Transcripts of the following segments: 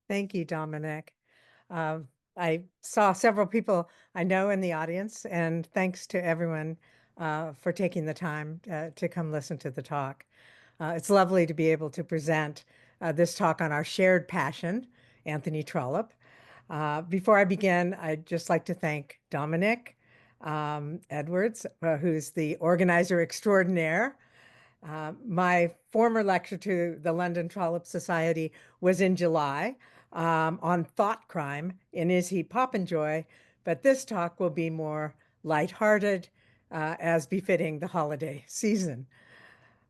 Thank you, Dominic. I saw several people I know in the audience, and thanks to everyone for taking the time to come listen to the talk. It's lovely to be able to present this talk on our shared passion, Anthony Trollope. Before I begin, I'd just like to thank Dominic Edwards, who's the organizer extraordinaire. My former lecture to the London Trollope Society was in July on thought crime in Is He Poppinjoy, but this talk will be more lighthearted as befitting the holiday season.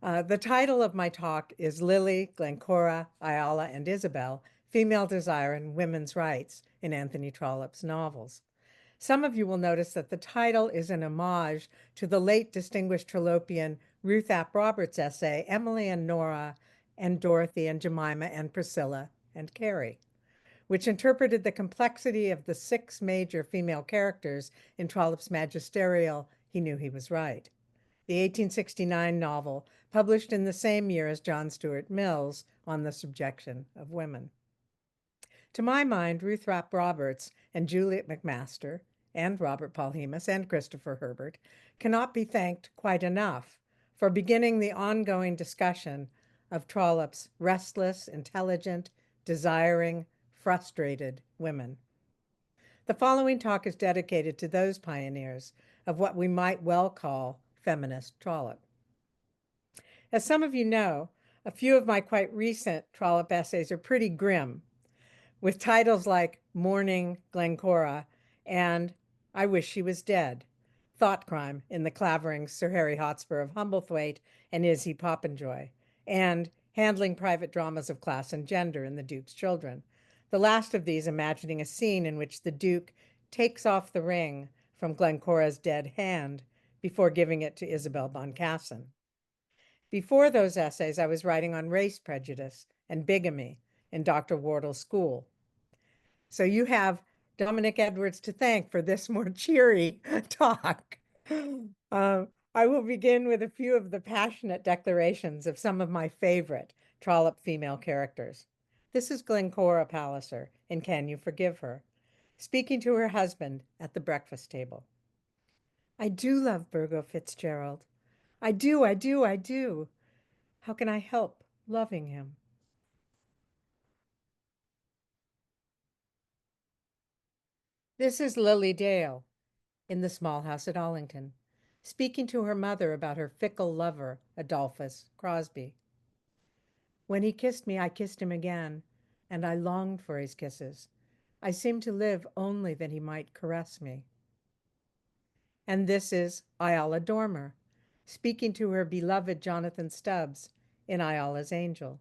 The title of my talk is Lily, Glencora, Ayala, and Isabel, Female Desire and Women's Rights in Anthony Trollope's novels. Some of you will notice that the title is an homage to the late distinguished Trollopian Ruth Ap Roberts' essay, Emily and Nora and Dorothy and Jemima and Priscilla and Carrie, which interpreted the complexity of the 6 major female characters in Trollope's magisterial He Knew He Was Right. The 1869 novel, published in the same year as John Stuart Mill's On the Subjection of Women. To my mind, Ruth Ap Roberts and Juliet McMaster and Robert Paul Hemus and Christopher Herbert cannot be thanked quite enough for beginning the ongoing discussion of Trollope's restless, intelligent, desiring, frustrated women. The following talk is dedicated to those pioneers of what we might well call feminist Trollope. As some of you know, a few of my quite recent Trollope essays are pretty grim, with titles like Mourning Glencora and I Wish She Was Dead, Thought Crime in the Clavering Sir Harry Hotspur of Humblethwaite and Is He Poppinjoy, and Handling Private Dramas of Class and Gender in the Duke's Children, the last of these imagining a scene in which the Duke takes off the ring from Glencora's dead hand before giving it to Isabel Boncassen. Before those essays, I was writing on race prejudice and bigamy in Dr. Wardle's school. So you have Dominic Edwards to thank for this more cheery talk. I will begin with a few of the passionate declarations of some of my favorite Trollope female characters. This is Glencora Palliser in Can You Forgive Her, speaking to her husband at the breakfast table. I do love Burgo Fitzgerald. I do, I do, I do. How can I help loving him? This is Lily Dale in the small house at Allington, speaking to her mother about her fickle lover, Adolphus Crosby. When he kissed me, I kissed him again, and I longed for his kisses. I seemed to live only that he might caress me. And this is Ayala Dormer, speaking to her beloved Jonathan Stubbs in Ayala's Angel.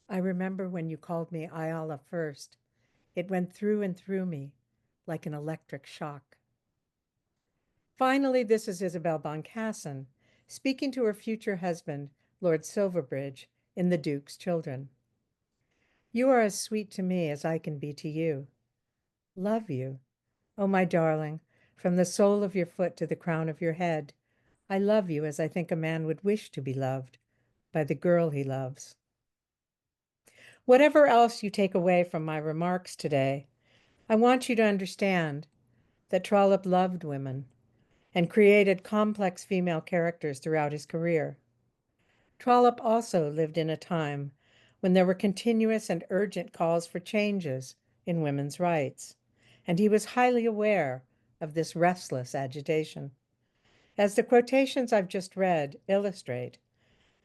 I remember when you called me Ayala first. It went through and through me like an electric shock. Finally, this is Isabel Boncassen, speaking to her future husband, Lord Silverbridge, in The Duke's Children. You are as sweet to me as I can be to you. Love you. Oh, my darling, from the sole of your foot to the crown of your head, I love you as I think a man would wish to be loved by the girl he loves. Whatever else you take away from my remarks today, I want you to understand that Trollope loved women and created complex female characters throughout his career. Trollope also lived in a time when there were continuous and urgent calls for changes in women's rights, and he was highly aware of this restless agitation. As the quotations I've just read illustrate,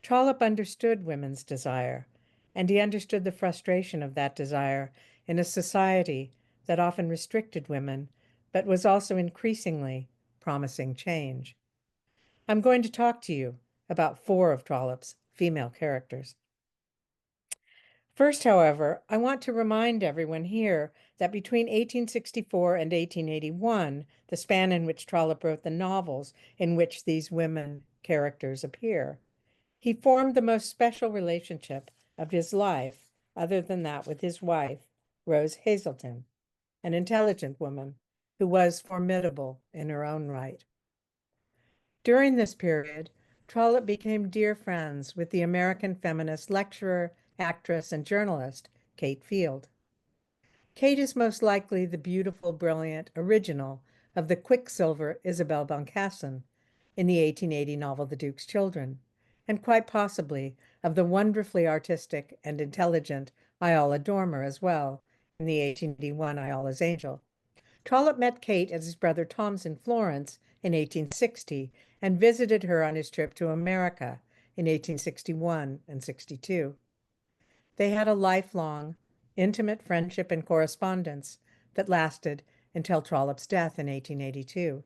Trollope understood women's desire, and he understood the frustration of that desire in a society that often restricted women, but was also increasingly promising change. I'm going to talk to you about 4 of Trollope's female characters. First, however, I want to remind everyone here that between 1864 and 1881, the span in which Trollope wrote the novels in which these women characters appear, he formed the most special relationship of his life, other than that with his wife, Rose Hazelton, an intelligent woman who was formidable in her own right. During this period, Trollope became dear friends with the American feminist lecturer, actress, and journalist Kate Field. Kate is most likely the beautiful, brilliant original of the Quicksilver Isabel Boncassen in the 1880 novel The Duke's Children, and quite possibly of the wonderfully artistic and intelligent Ayala Dormer as well in the 1881 Ayala's Angel. Trollope met Kate at his brother Tom's in Florence in 1860 and visited her on his trip to America in 1861 and 62. They had a lifelong, intimate friendship and correspondence that lasted until Trollope's death in 1882.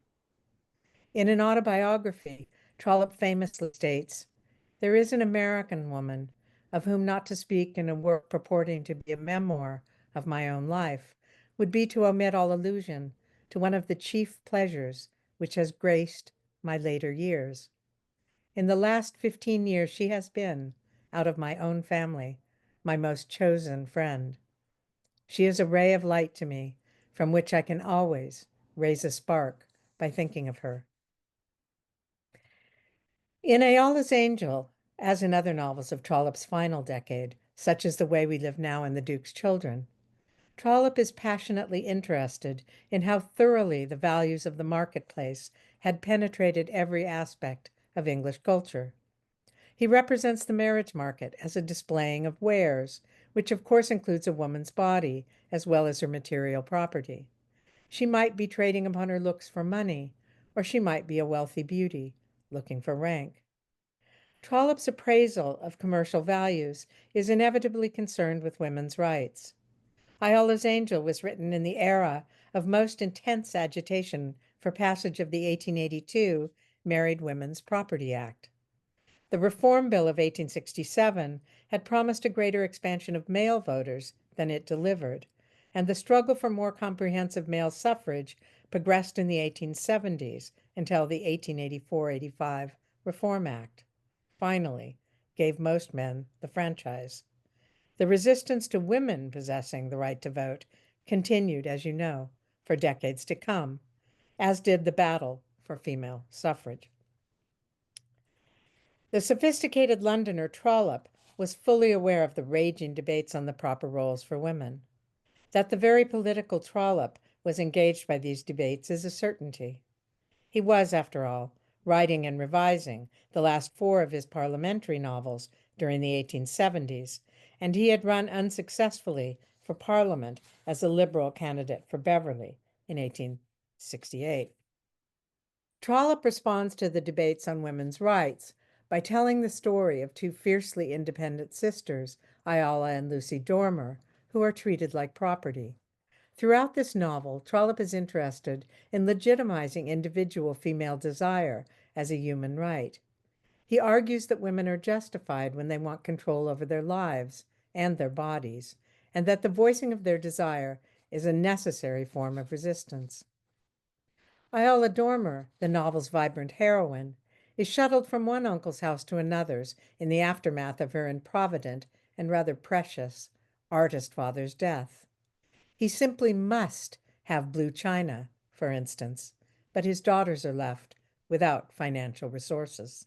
In an autobiography, Trollope famously states, "There is an American woman, of whom not to speak in a work purporting to be a memoir of my own life would be to omit all allusion to one of the chief pleasures which has graced my later years. In the last 15 years she has been, out of my own family, my most chosen friend. She is a ray of light to me, from which I can always raise a spark by thinking of her." In Ayala's Angel, as in other novels of Trollope's final decade, such as The Way We Live Now and The Duke's Children, Trollope is passionately interested in how thoroughly the values of the marketplace had penetrated every aspect of English culture. He represents the marriage market as a displaying of wares, which of course includes a woman's body as well as her material property. She might be trading upon her looks for money, or she might be a wealthy beauty looking for rank. Trollope's appraisal of commercial values is inevitably concerned with women's rights. Ayala's Angel was written in the era of most intense agitation for passage of the 1882 Married Women's Property Act. The Reform Bill of 1867 had promised a greater expansion of male voters than it delivered, and the struggle for more comprehensive male suffrage progressed in the 1870s until the 1884-85 Reform Act finally gave most men the franchise. The resistance to women possessing the right to vote continued, as you know, for decades to come, as did the battle for female suffrage. The sophisticated Londoner Trollope was fully aware of the raging debates on the proper roles for women. That the very political Trollope was engaged by these debates is a certainty. He was, after all, writing and revising the last four of his parliamentary novels during the 1870s, and he had run unsuccessfully for Parliament as a Liberal candidate for Beverley in 1868. Trollope responds to the debates on women's rights by telling the story of two fiercely independent sisters, Ayala and Lucy Dormer, who are treated like property. Throughout this novel, Trollope is interested in legitimizing individual female desire as a human right. He argues that women are justified when they want control over their lives and their bodies, and that the voicing of their desire is a necessary form of resistance. Ayala Dormer, the novel's vibrant heroine, is shuttled from one uncle's house to another's in the aftermath of her improvident and rather precious artist father's death. He simply must have blue china, for instance, but his daughters are left without financial resources.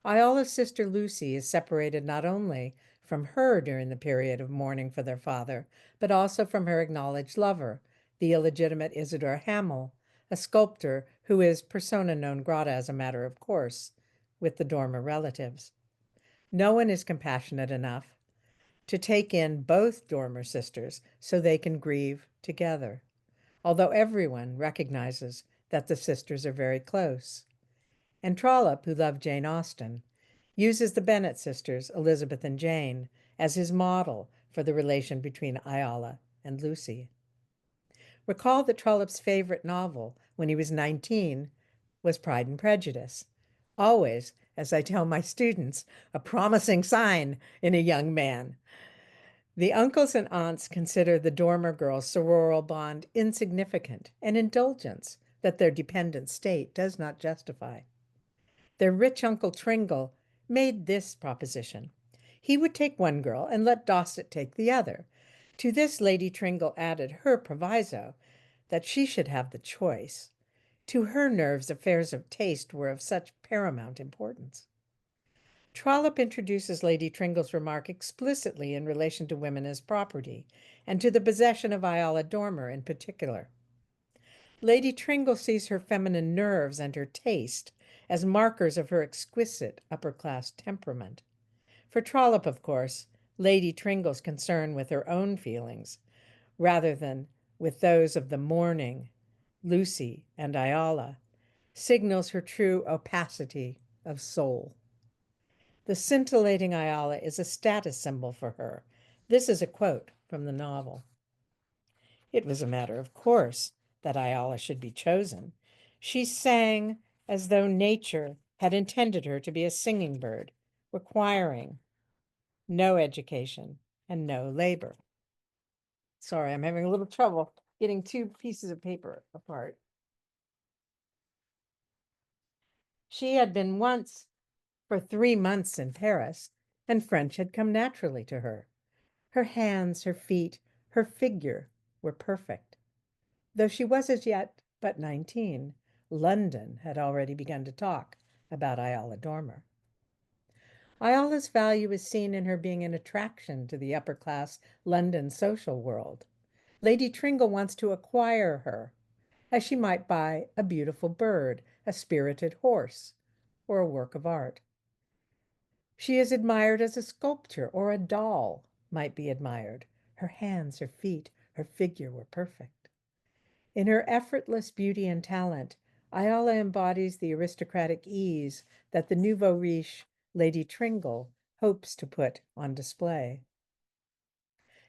Ayala's sister Lucy is separated not only from her during the period of mourning for their father, but also from her acknowledged lover, the illegitimate Isidore Hamel, a sculptor who is persona non grata as a matter of course with the Dormer relatives. No one is compassionate enough to take in both Dormer sisters so they can grieve together, although everyone recognizes that the sisters are very close. And Trollope, who loved Jane Austen, uses the Bennet sisters, Elizabeth and Jane, as his model for the relation between Ayala and Lucy. Recall that Trollope's favorite novel when he was 19 was Pride and Prejudice. Always, as I tell my students, a promising sign in a young man. The uncles and aunts consider the Dormer girls' sororal bond insignificant, an indulgence that their dependent state does not justify. Their rich Uncle Tringle made this proposition. He would take one girl and let Dosset take the other. To this Lady Tringle added her proviso that she should have the choice. To her nerves, affairs of taste were of such paramount importance. Trollope introduces Lady Tringle's remark explicitly in relation to women as property, and to the possession of Ayala Dormer in particular. Lady Tringle sees her feminine nerves and her taste as markers of her exquisite upper-class temperament. For Trollope, of course, Lady Tringle's concern with her own feelings, rather than with those of the morning, Lucy and Ayala, signals her true opacity of soul. The scintillating Ayala is a status symbol for her. This is a quote from the novel. It was a matter of course that Ayala should be chosen. She sang as though nature had intended her to be a singing bird, requiring no education and no labor. Sorry, I'm having a little trouble getting two pieces of paper apart. She had been once for 3 months in Paris, and French had come naturally to her. Her hands, her feet, her figure were perfect. Though she was as yet but 19, London had already begun to talk about Ayala Dormer. Ayala's value is seen in her being an attraction to the upper-class London social world. Lady Tringle wants to acquire her, as she might buy a beautiful bird, a spirited horse, or a work of art. She is admired as a sculpture or a doll might be admired. Her hands, her feet, her figure were perfect. In her effortless beauty and talent, Ayala embodies the aristocratic ease that the nouveau riche Lady Tringle hopes to put on display.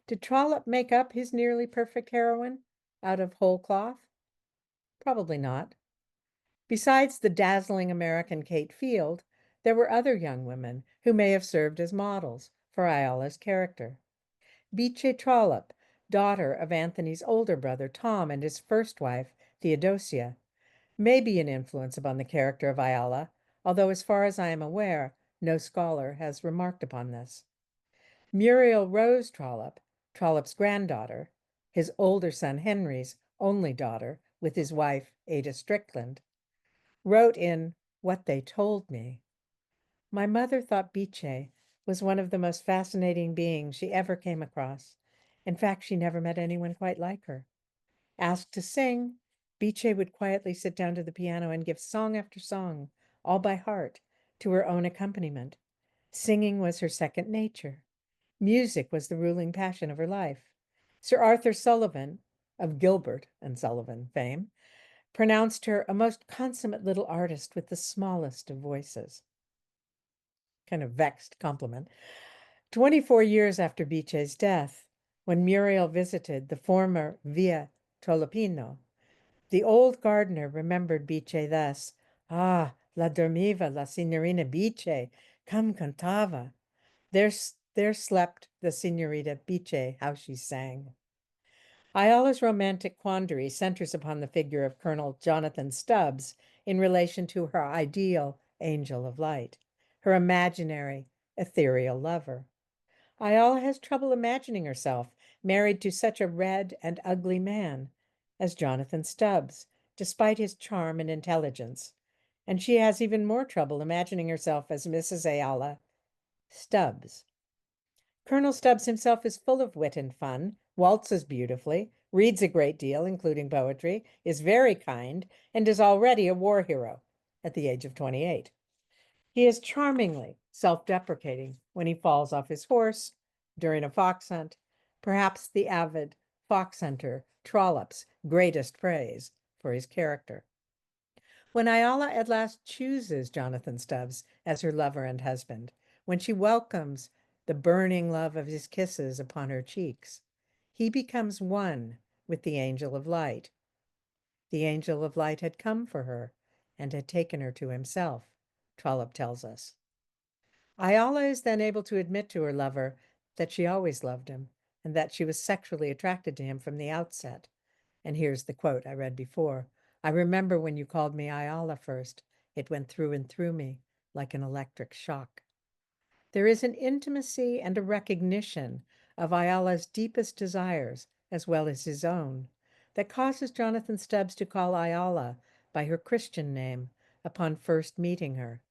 Did Trollope make up his nearly perfect heroine out of whole cloth? Probably not. Besides the dazzling American Kate Field, there were other young women who may have served as models for Ayala's character. Bice Trollope, daughter of Anthony's older brother Tom and his first wife, Theodosia, may be an influence upon the character of Ayala, although as far as I am aware, no scholar has remarked upon this. Muriel Rose Trollope, Trollope's granddaughter, his older son Henry's only daughter, with his wife Ada Strickland, wrote in What They Told Me, "My mother thought Bice was one of the most fascinating beings she ever came across. In fact, she never met anyone quite like her. Asked to sing, Bice would quietly sit down to the piano and give song after song, all by heart, to her own accompaniment. Singing was her second nature. Music was the ruling passion of her life. Sir Arthur Sullivan, of Gilbert and Sullivan fame, pronounced her a most consummate little artist with the smallest of voices." Kind of vexed compliment. 24 years after Bice's death, when Muriel visited the former Via Trollopino, the old gardener remembered Bice thus: "Ah, la dormiva la signorina Bice, come cantava. There slept the Signorita Bice, how she sang." Ayala's romantic quandary centers upon the figure of Colonel Jonathan Stubbs in relation to her ideal angel of light, her imaginary, ethereal lover. Ayala has trouble imagining herself married to such a red and ugly man as Jonathan Stubbs, despite his charm and intelligence, and she has even more trouble imagining herself as Mrs. Ayala Stubbs. Colonel Stubbs himself is full of wit and fun, waltzes beautifully, reads a great deal, including poetry, is very kind, and is already a war hero at the age of 28. He is charmingly self-deprecating when he falls off his horse during a fox hunt, perhaps the avid fox hunter Trollope's greatest praise for his character. When Ayala at last chooses Jonathan Stubbs as her lover and husband, when she welcomes the burning love of his kisses upon her cheeks, he becomes one with the angel of light. The angel of light had come for her and had taken her to himself, Trollope tells us. Ayala is then able to admit to her lover that she always loved him and that she was sexually attracted to him from the outset. And here's the quote I read before. "I remember when you called me Ayala first. It went through and through me like an electric shock." There is an intimacy and a recognition of Ayala's deepest desires, as well as his own, that causes Jonathan Stubbs to call Ayala by her Christian name upon first meeting her.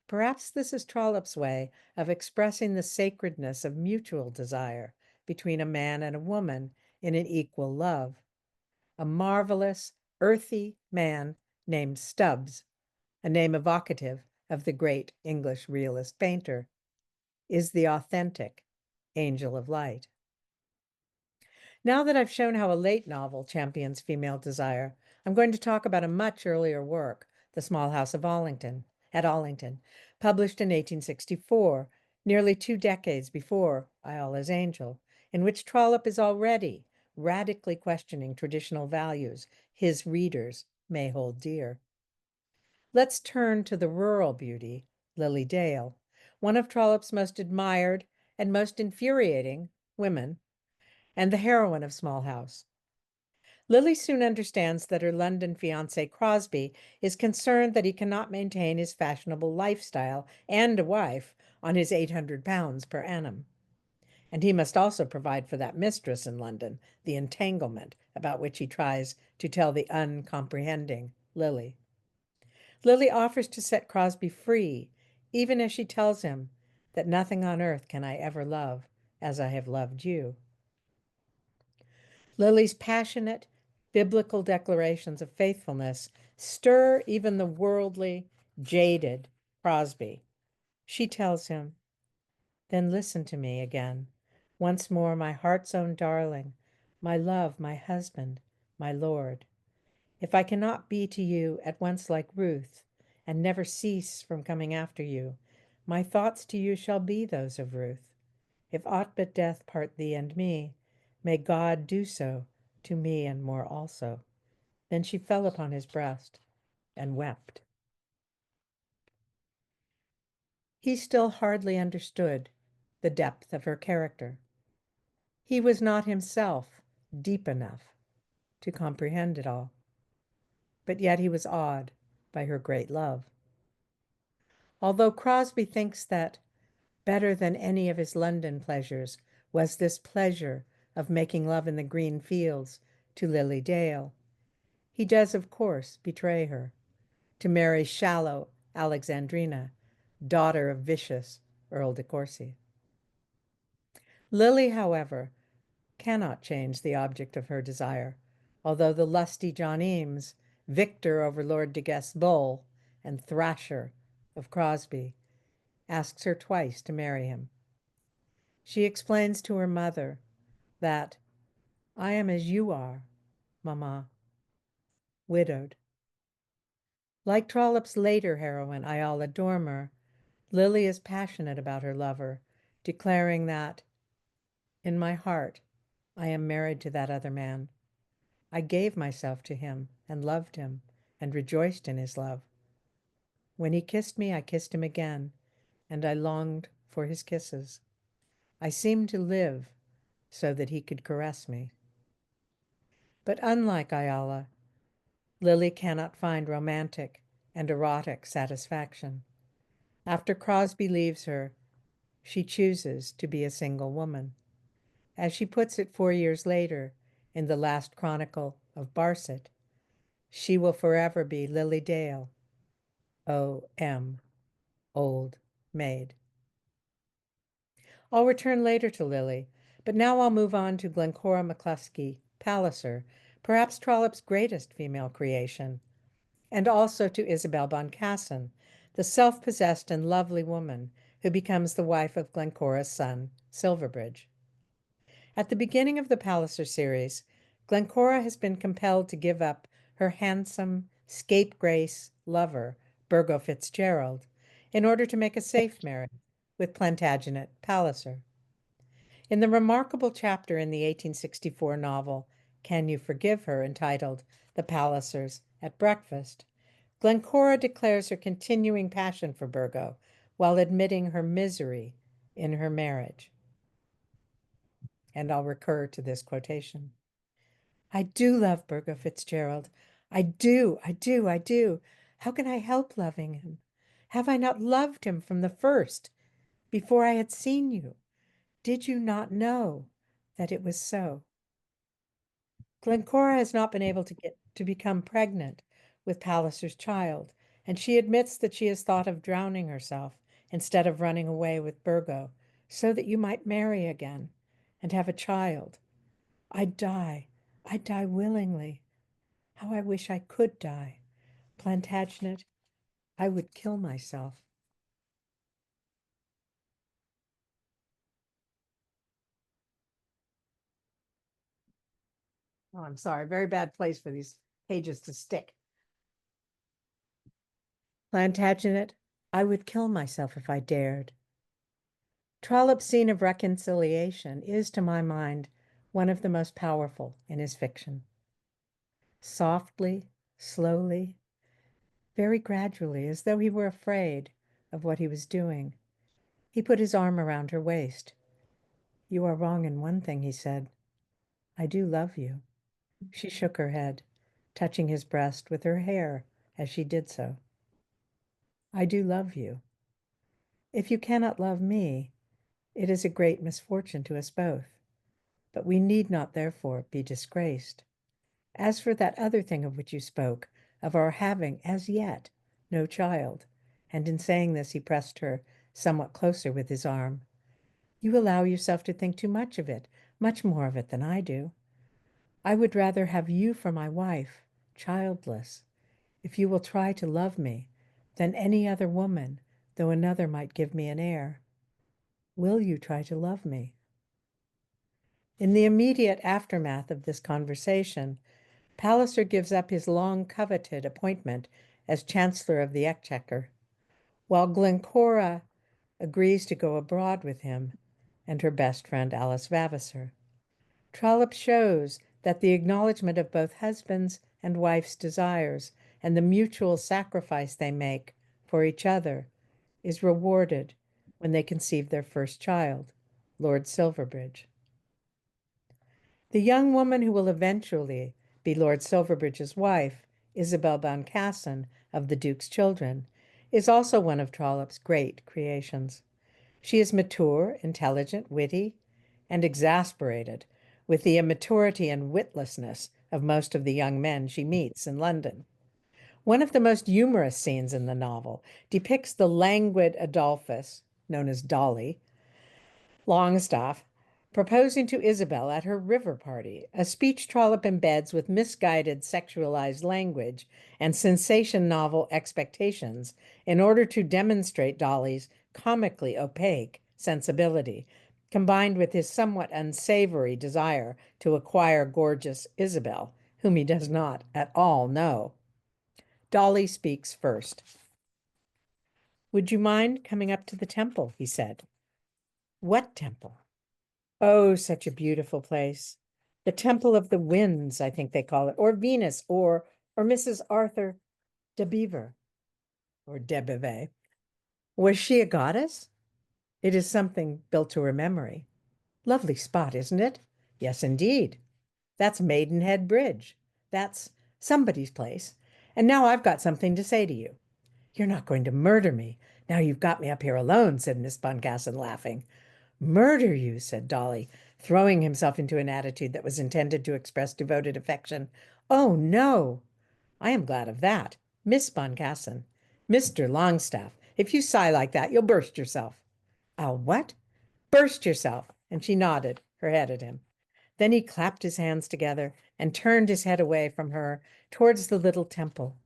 Perhaps this is Trollope's way of expressing the sacredness of mutual desire between a man and a woman in an equal love. A marvelous, earthy man named Stubbs, a name evocative of the great English realist painter, is the authentic angel of light. Now that I've shown how a late novel champions female desire, I'm going to talk about a much earlier work, The Small House of Allington, at Allington, published in 1864, nearly 2 decades before Ayala's Angel, in which Trollope is already radically questioning traditional values his readers may hold dear. Let's turn to the rural beauty, Lily Dale, one of Trollope's most admired and most infuriating women, and the heroine of Small House. Lily soon understands that her London fiancé Crosby is concerned that he cannot maintain his fashionable lifestyle and a wife on his £800 per annum. And he must also provide for that mistress in London, the entanglement about which he tries to tell the uncomprehending Lily. Lily offers to set Crosby free, even as she tells him that nothing on earth can I ever love as I have loved you. Lily's passionate, biblical declarations of faithfulness stir even the worldly, jaded Crosby. She tells him, "Then listen to me again, once more, my heart's own darling, my love, my husband, my lord. If I cannot be to you at once like Ruth, and never cease from coming after you, my thoughts to you shall be those of Ruth. If aught but death part thee and me, may God do so to me and more also." Then she fell upon his breast and wept. He still hardly understood the depth of her character. He was not himself deep enough to comprehend it all, but yet he was awed by her great love. Although Crosby thinks that better than any of his London pleasures was this pleasure of making love in the green fields to Lily Dale, he does, of course, betray her to marry shallow Alexandrina, daughter of vicious Earl de Courcy. Lily, however, cannot change the object of her desire, although the lusty John Eames, victor over Lord de Guest's bull and thrasher of Crosby, asks her twice to marry him. She explains to her mother that "I am as you are, mamma, widowed." Like Trollope's later heroine, Ayala Dormer, Lily is passionate about her lover, declaring that, "In my heart, I am married to that other man. I gave myself to him and loved him and rejoiced in his love. When he kissed me, I kissed him again, and I longed for his kisses. I seemed to live so that he could caress me." But unlike Ayala, Lily cannot find romantic and erotic satisfaction. After Crosby leaves her, she chooses to be a single woman. As she puts it 4 years later in the last chronicle of Barset, she will forever be Lily Dale, O.M., old maid. I'll return later to Lily, but now I'll move on to Glencora McCluskey Palliser, perhaps Trollope's greatest female creation, and also to Isabel Boncassen, the self-possessed and lovely woman who becomes the wife of Glencora's son, Silverbridge. At the beginning of the Palliser series, Glencora has been compelled to give up her handsome, scapegrace lover, Burgo Fitzgerald, in order to make a safe marriage with Plantagenet Palliser. In the remarkable chapter in the 1864 novel, Can You Forgive Her, entitled The Pallisers at Breakfast, Glencora declares her continuing passion for Burgo while admitting her misery in her marriage. And I'll recur to this quotation. "I do love Burgo Fitzgerald. I do, I do, I do. How can I help loving him? Have I not loved him from the first, before I had seen you? Did you not know that it was so?" Glencora has not been able to become pregnant with Palliser's child, and she admits that she has thought of drowning herself instead of running away with Burgo, so that you might marry again and have a child. I'd die. I'd die willingly. How I wish I could die. Plantagenet, I would kill myself. Oh, I'm sorry. Very bad place for these pages to stick. Plantagenet, I would kill myself if I dared. Trollope's scene of reconciliation is, to my mind, one of the most powerful in his fiction. Softly, slowly, very gradually, as though he were afraid of what he was doing, he put his arm around her waist. You are wrong in one thing, he said. I do love you. She shook her head, touching his breast with her hair as she did so. I do love you. If you cannot love me, it is a great misfortune to us both, but we need not therefore be disgraced. As for that other thing of which you spoke, of our having as yet no child, and in saying this he pressed her somewhat closer with his arm, you allow yourself to think too much of it, much more of it than I do. I would rather have you for my wife, childless, if you will try to love me, than any other woman, though another might give me an heir. Will you try to love me? In the immediate aftermath of this conversation, Palliser gives up his long-coveted appointment as Chancellor of the Exchequer, while Glencora agrees to go abroad with him and her best friend Alice Vavasor. Trollope shows that the acknowledgment of both husband's and wife's desires and the mutual sacrifice they make for each other is rewarded when they conceive their first child, Lord Silverbridge. The young woman who will eventually be Lord Silverbridge's wife, Isabel Boncassen of the Duke's Children, is also one of Trollope's great creations. She is mature, intelligent, witty, and exasperated with the immaturity and witlessness of most of the young men she meets in London. One of the most humorous scenes in the novel depicts the languid Adolphus, known as Dolly, Longstaff, proposing to Isabel at her river party, a speech Trollope embeds with misguided sexualized language and sensation novel expectations in order to demonstrate Dolly's comically opaque sensibility, combined with his somewhat unsavory desire to acquire gorgeous Isabel, whom he does not at all know. Dolly speaks first. Would you mind coming up to the temple? He said. What temple? Oh, such a beautiful place. The Temple of the Winds, I think they call it, or Venus, or Mrs. Arthur de Bever, or de Beauvais. Was she a goddess? It is something built to her memory. Lovely spot, isn't it? Yes, indeed. That's Maidenhead Bridge. That's somebody's place. And now I've got something to say to you. You're not going to murder me. Now you've got me up here alone, said Miss Boncassen, laughing. Murder you, said Dolly, throwing himself into an attitude that was intended to express devoted affection. Oh, no. I am glad of that. Miss Boncassen. Mr. Longstaff, if you sigh like that, you'll burst yourself. I'll what? Burst yourself. And she nodded her head at him. Then he clapped his hands together and turned his head away from her towards the little temple.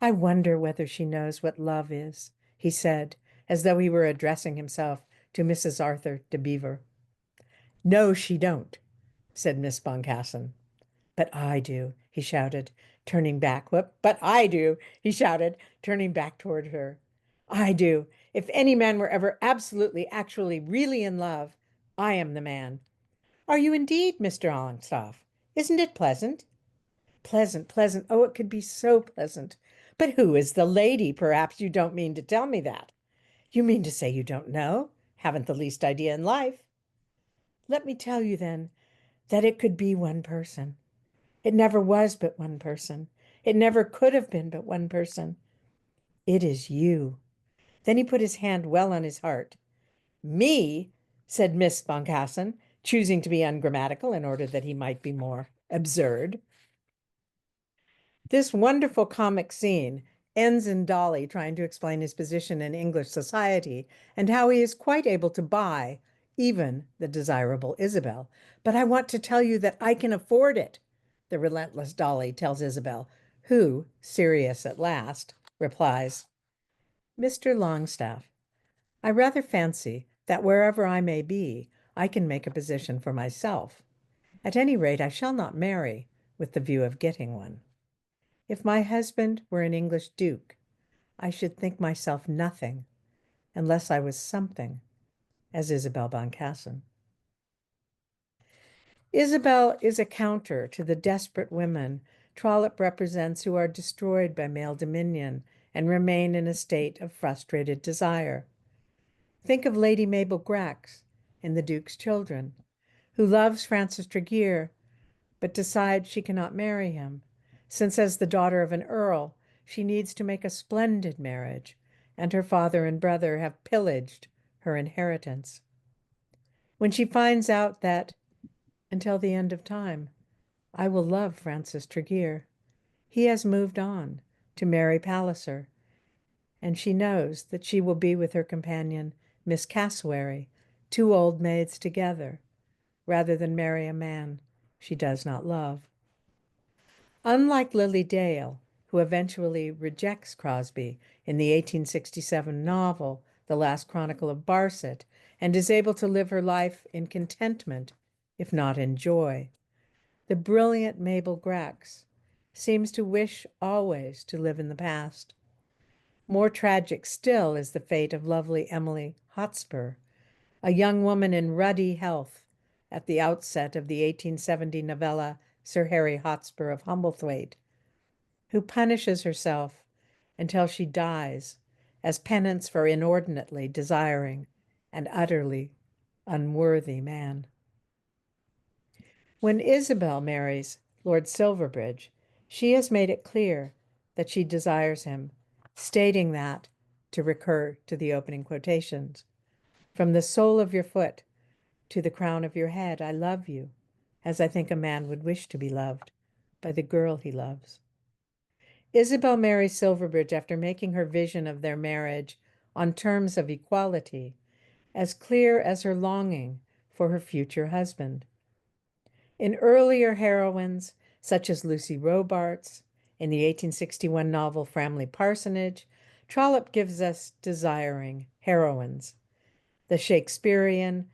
I wonder whether she knows what love is, he said, as though he were addressing himself to Mrs. Arthur de Bever. No, she don't, said Miss Boncassen. But I do, he shouted, turning back. But I do, he shouted, turning back toward her. I do. If any man were ever absolutely, actually, really in love, I am the man. Are you indeed, Mr. Longstaff? Isn't it pleasant? Pleasant, pleasant. Oh, it could be so pleasant. But who is the lady? Perhaps you don't mean to tell me that. You mean to say you don't know? Haven't the least idea in life? Let me tell you, then, that it could be one person. It never was but one person. It never could have been but one person. It is you. Then he put his hand well on his heart. Me, said Miss Boncassen, choosing to be ungrammatical in order that he might be more absurd. This wonderful comic scene ends in Dolly trying to explain his position in English society and how he is quite able to buy even the desirable Isabel. But I want to tell you that I can afford it, the relentless Dolly tells Isabel, who, serious at last, replies, Mr. Longstaff, I rather fancy that wherever I may be, I can make a position for myself. At any rate, I shall not marry with the view of getting one. If my husband were an English duke, I should think myself nothing unless I was something, as Isabel Boncassen. Isabel is a counter to the desperate women Trollope represents who are destroyed by male dominion and remain in a state of frustrated desire. Think of Lady Mabel Grex in The Duke's Children, who loves Francis Tregear but decides she cannot marry him, since as the daughter of an earl, she needs to make a splendid marriage, and her father and brother have pillaged her inheritance. When she finds out that, until the end of time, I will love Francis Tregear, he has moved on to marry Palliser, and she knows that she will be with her companion, Miss Cassewary, two old maids together, rather than marry a man she does not love. Unlike Lily Dale, who eventually rejects Crosbie in the 1867 novel, The Last Chronicle of Barset, and is able to live her life in contentment, if not in joy, the brilliant Mabel Grex seems to wish always to live in the past. More tragic still is the fate of lovely Emily Hotspur, a young woman in ruddy health at the outset of the 1870 novella Sir Harry Hotspur of Humblethwaite, who punishes herself until she dies as penance for inordinately desiring an utterly unworthy man. When Isabel marries Lord Silverbridge, she has made it clear that she desires him, stating that, to recur to the opening quotations, from the sole of your foot to the crown of your head, I love you, as I think a man would wish to be loved by the girl he loves. Isabel marries Silverbridge after making her vision of their marriage on terms of equality as clear as her longing for her future husband. In earlier heroines, such as Lucy Robarts, in the 1861 novel Framley Parsonage, Trollope gives us desiring heroines. The Shakespearean,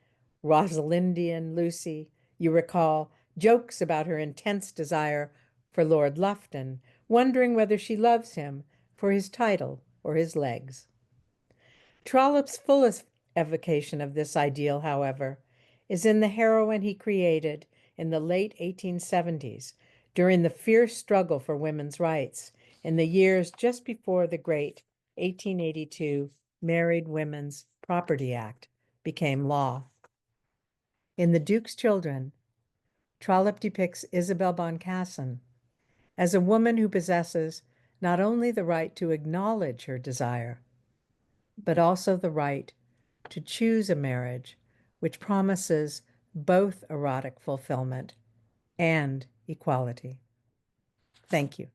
Rosalindian Lucy, you recall, jokes about her intense desire for Lord Lufton, wondering whether she loves him for his title or his legs. Trollope's fullest evocation of this ideal, however, is in the heroine he created in the late 1870s during the fierce struggle for women's rights in the years just before the great 1882 Married Women's Property Act became law. In The Duke's Children, Trollope depicts Isabel Boncassen as a woman who possesses not only the right to acknowledge her desire, but also the right to choose a marriage which promises both erotic fulfillment and equality. Thank you.